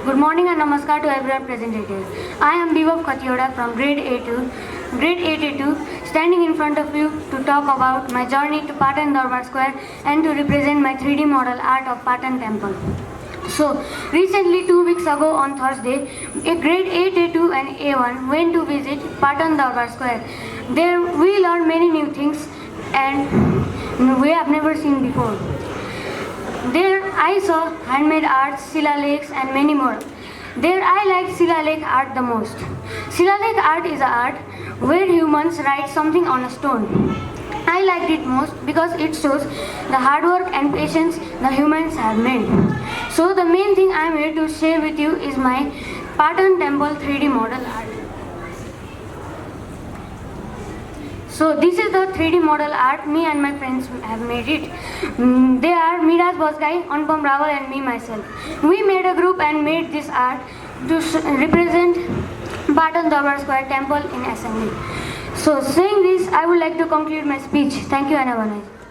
Good morning and namaskar to everyone present here. I am Bibhav Khatiwada from grade 8A2, standing in front of you to talk about my journey to Patan Durbar Square and to represent my 3D model art of Patan Temple. So, recently 2 weeks ago on Thursday, a grade 8A2 and A1 went to visit Patan Durbar Square. There we learned many new things and we have never seen before. There I saw handmade art, Silalekh and many more. There I liked Silalekh art the most. Silalekh art is an art where humans write something on a stone. I liked it most because it shows the hard work and patience the humans have made. So the main thing I am here to share with you is my Patan Temple 3D model art. So this is the 3D model art me and my friends have made it. They are Miraj, Bajgain, Anupam, Rawal and me myself. We made a group and made this art to represent Patan Durbar Square temple in assembly. So saying this, I would like to conclude my speech. Thank you and have a nice day.